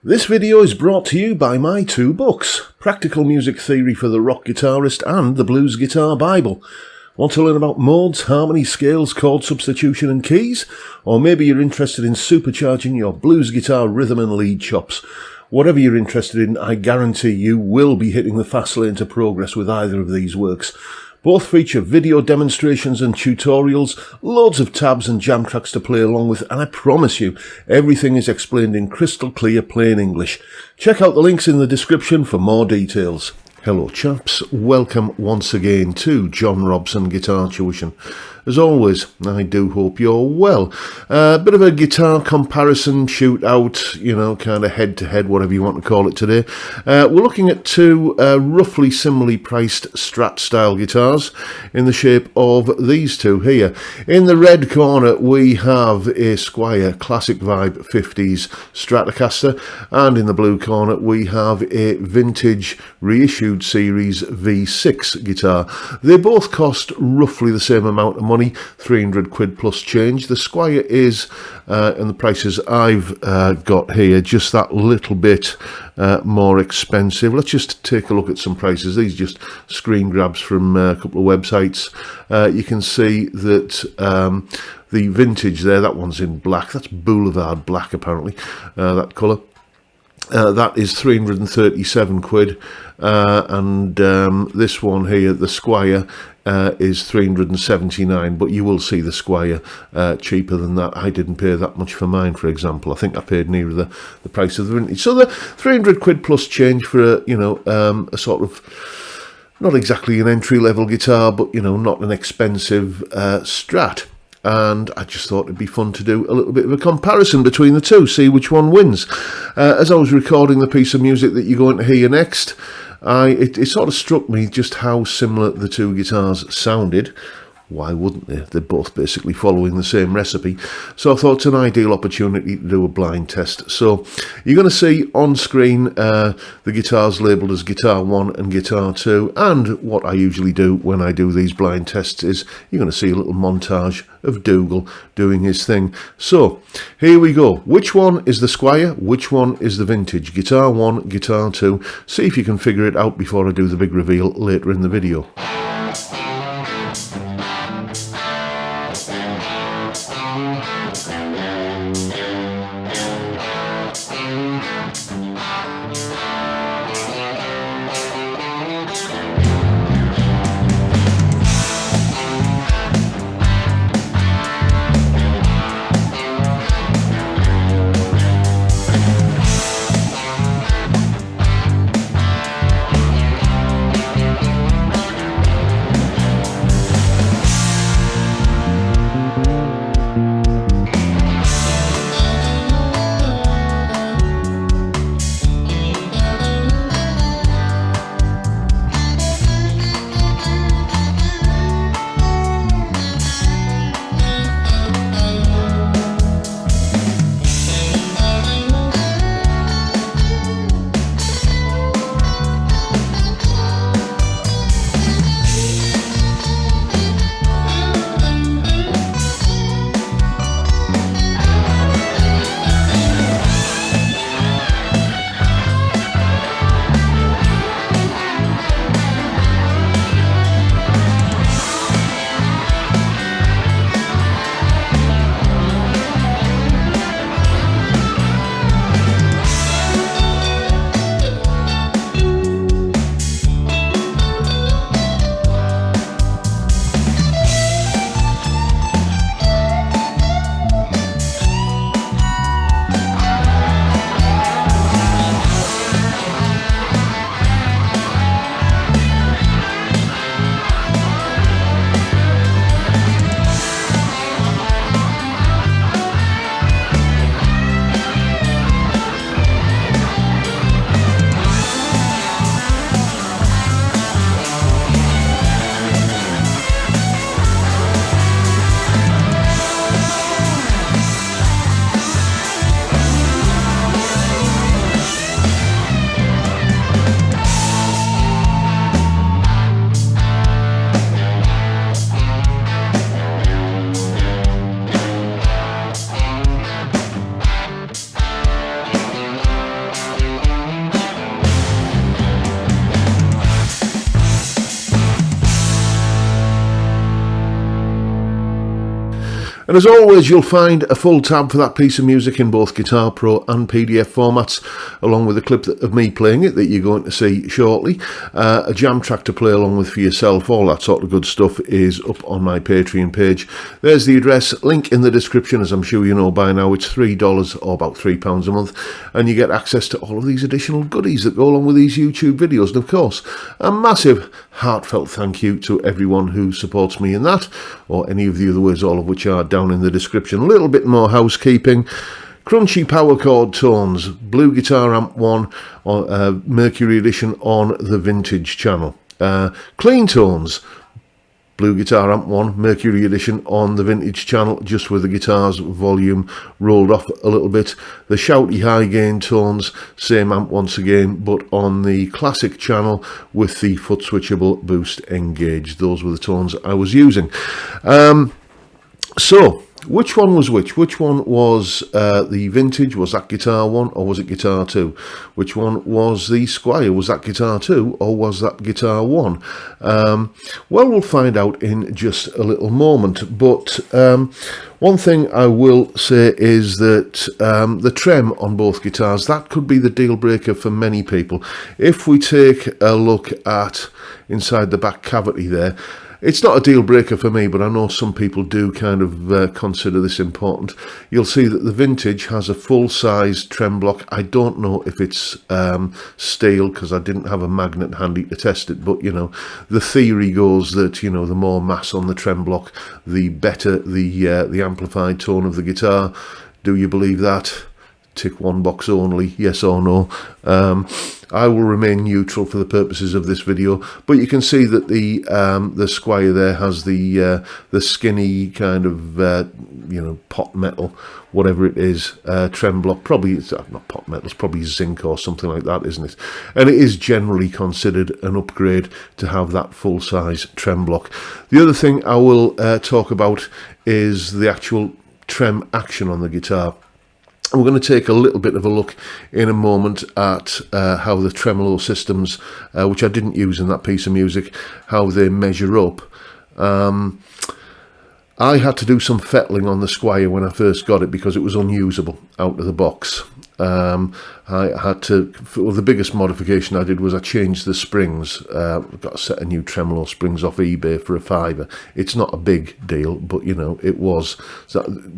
This video is brought to you by my two books, Practical Music Theory for the Rock Guitarist and The Blues Guitar Bible. Want to learn about modes, harmony, scales, chord substitution and keys? Or maybe you're interested in supercharging your blues guitar rhythm and lead chops. Whatever you're interested in, I guarantee you will be hitting the fast lane to progress with either of these works. Both feature video demonstrations and tutorials, loads of tabs and jam tracks to play along with, and I promise you, everything is explained in crystal clear plain English. Check out the links in the description for more details. Hello chaps, welcome once again to John Robson Guitar Tuition. As always, I do hope you're well. Bit of a guitar comparison shootout, kind of head-to-head, whatever you want to call it today. We're looking at two roughly similarly priced Strat style guitars in the shape of these two here. In the red corner we have a Squier Classic Vibe 50s Stratocaster, and in the blue corner we have a vintage reissued series V6 guitar. They both cost roughly the same amount of money, 300 quid plus change. The Squier is, and the prices I've got here, just that little bit more expensive. Let's just take a look at some prices. These are just screen grabs from a couple of websites. You can see that the vintage there, that one's in black. That's Boulevard black apparently, that colour. That is 337 quid, and this one here, the Squier, is 379, but you will see the Squier cheaper than that. I didn't pay that much for mine, for example. I think I paid near the price of the vintage. So the 300 quid plus change for a sort of, not exactly an entry-level guitar, but not an expensive Strat. And I just thought it'd be fun to do a little bit of a comparison between the two, see which one wins. As I was recording the piece of music that you're going to hear next, it sort of struck me just how similar the two guitars sounded. Why wouldn't they? They're both basically following the same recipe. So I thought it's an ideal opportunity to do a blind test. So you're going to see on screen the guitars labelled as Guitar 1 and Guitar 2. And what I usually do when I do these blind tests is you're going to see a little montage of Dougal doing his thing. So here we go. Which one is the Squier? Which one is the vintage? Guitar 1, Guitar 2. See if you can figure it out before I do the big reveal later in the video. And as always, you'll find a full tab for that piece of music in both Guitar Pro and PDF formats, along with a clip of me playing it that you're going to see shortly, a jam track to play along with for yourself. All that sort of good stuff is up on my Patreon page. There's the address, link in the description. As I'm sure you know by now, it's $3 or about £3 a month, and you get access to all of these additional goodies that go along with these YouTube videos. And of course, a massive heartfelt thank you to everyone who supports me in that, or any of the other ways, all of which are down in the description. A little bit more housekeeping. Crunchy power chord tones, Blue Guitar Amp 1, Mercury Edition on the Vintage channel. Clean tones, Blue Guitar Amp 1, Mercury Edition on the Vintage channel, just with the guitar's volume rolled off a little bit. The shouty high gain tones, same amp once again, but on the Classic channel with the foot switchable boost engaged. Those were the tones I was using. So, which one was which? Which one was the Vintage? Was that Guitar 1 or was it Guitar 2? Which one was the Squier? Was that Guitar 2 or was that Guitar 1? Well, we'll find out in just a little moment. But one thing I will say is that the trem on both guitars, that could be the deal breaker for many people. If we take a look at inside the back cavity there, it's not a deal breaker for me, but I know some people do kind of consider this important. You'll see that the Vintage has a full-size trem block. I don't know if it's steel, because I didn't have a magnet handy to test it, but, you know, the theory goes that, you know, the more mass on the trem block, the better the amplified tone of the guitar. Do you believe that? Tick one box only, yes or no. I will remain neutral for the purposes of this video, but you can see that the Squier there has the skinny kind of you know, pot metal, whatever it is, trem block. Probably it's not pot metal, it's probably zinc or something like that, isn't it? And it is generally considered an upgrade to have that full size trem block. The other thing I will talk about is the actual trem action on the guitar. We're going to take a little bit of a look in a moment at how the Tremolo systems, which I didn't use in that piece of music, how they measure up. I had to do some fettling on the Squier when I first got it because it was unusable out of the box. I had to, well, the biggest modification I did was I changed the springs. Got a set of new Tremolo springs off eBay for $5. It's not a big deal, but you know, it was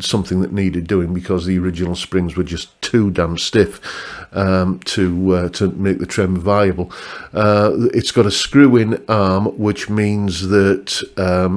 something that needed doing because the original springs were just too damn stiff to make the trem viable. It's got a screw-in arm, which means that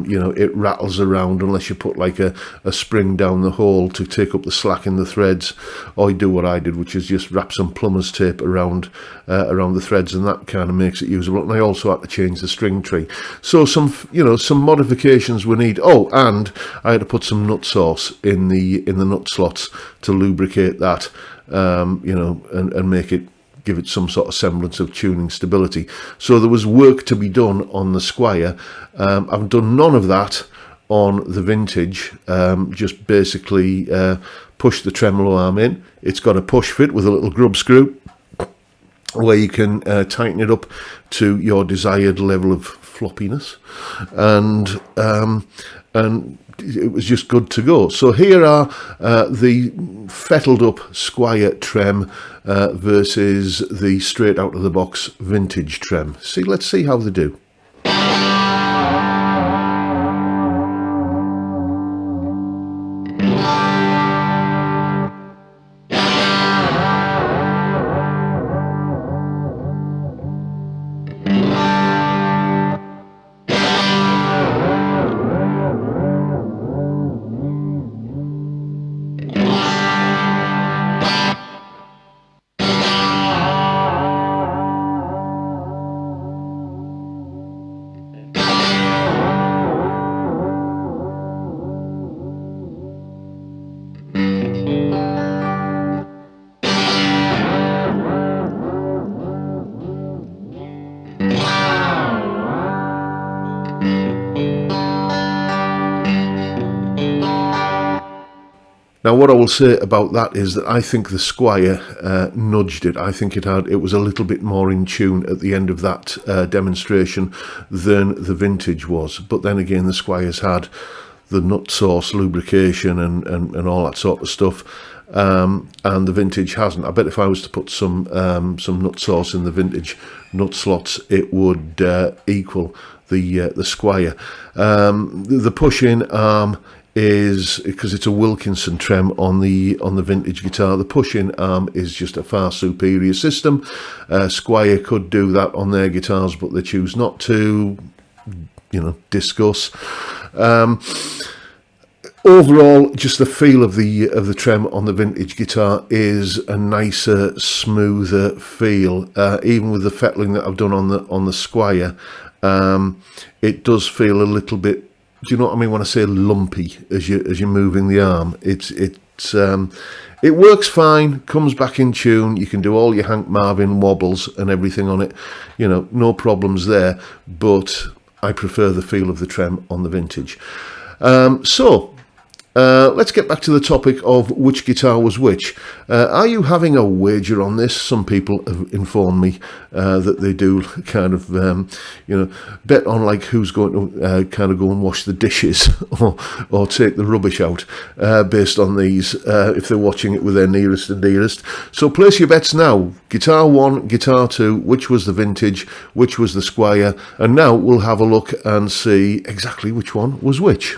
you know, it rattles around unless you put like a spring down the hole to take up the slack in the threads, or you do what I did, which is just wrap some plumber's tape around the threads, and that kind of makes it usable. And I also had to change the string tree, so some, you know, some modifications we need. Oh, and I had to put some nut sauce in the nut slots to lubricate that, you know, and make it, give it some sort of semblance of tuning stability. So there was work to be done on the Squier. I've done none of that on the Vintage. Just basically push the tremolo arm in. It's got a push fit with a little grub screw where you can tighten it up to your desired level of floppiness, and it was just good to go. So here are the fettled up Squier trem versus the straight out of the box Vintage trem. Let's see how they do. Now, what I will say about that is that I think the Squier nudged it. I think it was a little bit more in tune at the end of that demonstration than the Vintage was. But then again, the Squier's had nut source lubrication and all that sort of stuff. And the vintage hasn't. I bet if I was to put some nut source in the vintage nut slots, it would equal the Squier. The push-in arm is, because it's a Wilkinson trem on the vintage guitar, the push-in arm is just a far superior system. Squier could do that on their guitars, but they choose not to. Discuss. Overall, just the feel of the trem on the vintage guitar is a nicer, smoother feel. Even with the fettling that I've done on the Squier, it does feel a little bit. Do you know what I mean when I say lumpy as you're moving the arm? It works fine, comes back in tune. You can do all your Hank Marvin wobbles and everything on it. No problems there. But I prefer the feel of the trem on the vintage. Let's get back to the topic of which guitar was which. Are you having a wager on this? Some people have informed me that they do kind of, bet on like who's going to kind of go and wash the dishes or take the rubbish out based on these, if they're watching it with their nearest and dearest. So place your bets now. Guitar 1, Guitar 2, which was the vintage, which was the Squier, and now we'll have a look and see exactly which one was which.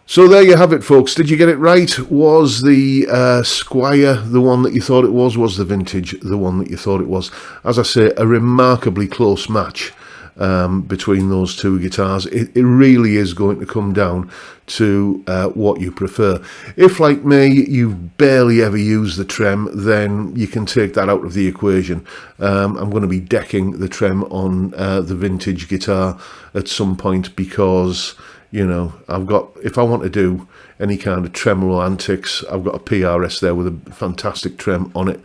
So there you have it, folks. Did you get it right? Was the Squier the one that you thought it was? Was the vintage the one that you thought it was? As I say, a remarkably close match between those two guitars. It really is going to come down to what you prefer. If, like me, you've barely ever used the trem, then you can take that out of the equation. I'm going to be decking the trem on the vintage guitar at some point because, you know, I've got, if I want to do any kind of tremolo antics, I've got a PRS there with a fantastic trem on it,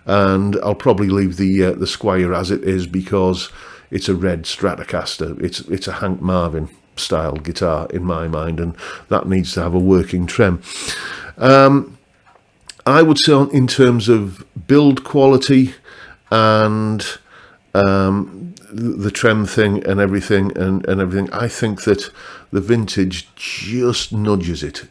and I'll probably leave the Squier as it is because it's a red Stratocaster. It's a Hank Marvin style guitar in my mind, and that needs to have a working trem. I would say in terms of build quality and the trem thing and everything and everything. I think that the vintage just nudges it,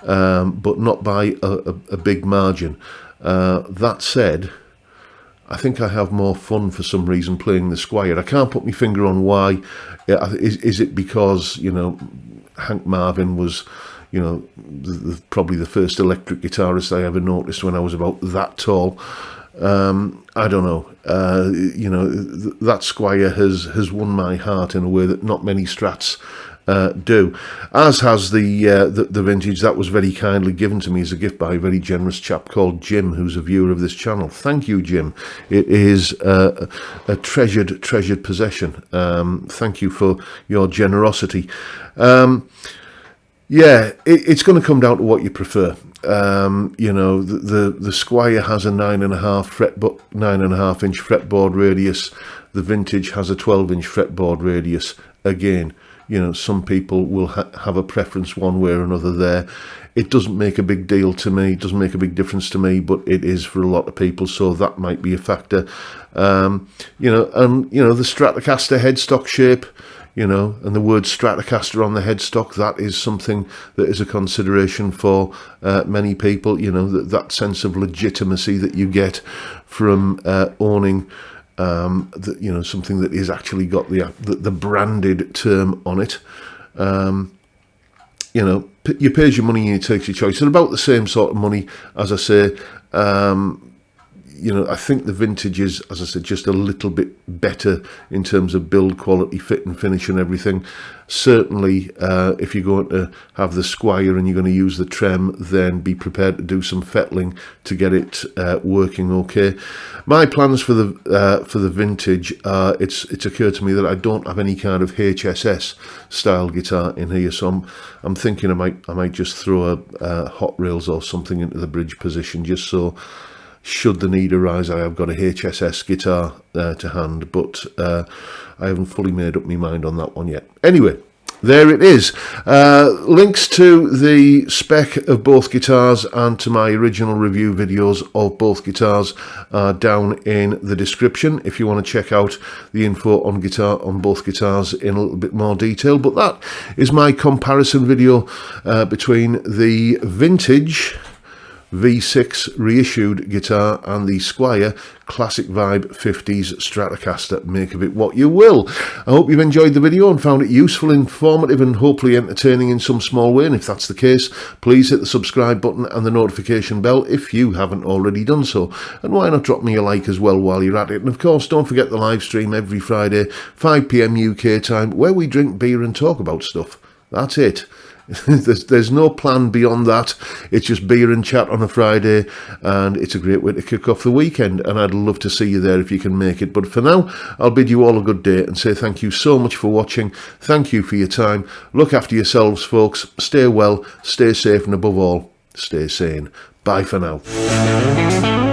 but not by a big margin. That said, I think I have more fun for some reason playing the Squier. I can't put my finger on why. Is it because, you know, Hank Marvin was, you know, probably the first electric guitarist I ever noticed when I was about that tall? I don't know. You know, that Squier has won my heart in a way that not many Strats do, as has the vintage that was very kindly given to me as a gift by a very generous chap called Jim, who's a viewer of this channel. Thank you, Jim. It is a treasured possession. Thank you for your generosity. Yeah, it's going to come down to what you prefer. You know, the Squier has a 9.5 inch fretboard radius. The vintage has a 12-inch fretboard radius. Again, you know, some people will have a preference one way or another there. It doesn't make a big deal to me. It doesn't make a big difference to me, but it is for a lot of people, so that might be a factor. You know, and you know, the Stratocaster headstock shape, you know, and the word Stratocaster on the headstock, that is something that is a consideration for many people. You know, that sense of legitimacy that you get from owning you know, something that is actually got the branded term on it. You know, you pay your money and you take your choice. It's about the same sort of money, as I say. You know, I think the vintage is, as I said, just a little bit better in terms of build quality, fit and finish and everything. Certainly, if you're going to have the Squier and you're going to use the trem, then be prepared to do some fettling to get it working okay. My plans for the vintage, it's occurred to me that I don't have any kind of HSS style guitar in here, so I'm thinking I might just throw a Hot Rails or something into the bridge position, just so, should the need arise, I have got a HSS guitar to hand, but I haven't fully made up my mind on that one yet. Anyway, there it is. Links to the spec of both guitars and to my original review videos of both guitars are down in the description if you want to check out the info on both guitars in a little bit more detail. But that is my comparison video between the vintage V6 reissued guitar and the Squier Classic Vibe 50s Stratocaster. Make of it what you will. I hope you've enjoyed the video and found it useful, informative and hopefully entertaining in some small way, and if that's the case, please hit the subscribe button and the notification bell if you haven't already done so, and why not drop me a like as well while you're at it. And of course, don't forget the live stream every Friday 5 PM UK time where we drink beer and talk about stuff. That's it. There's no plan beyond that. It's just beer and chat on a Friday, and it's a great way to kick off the weekend, and I'd love to see you there if you can make it. But for now, I'll bid you all a good day and say thank you so much for watching. Thank you for your time. Look after yourselves, folks. Stay well, stay safe, and above all, stay sane. Bye for now.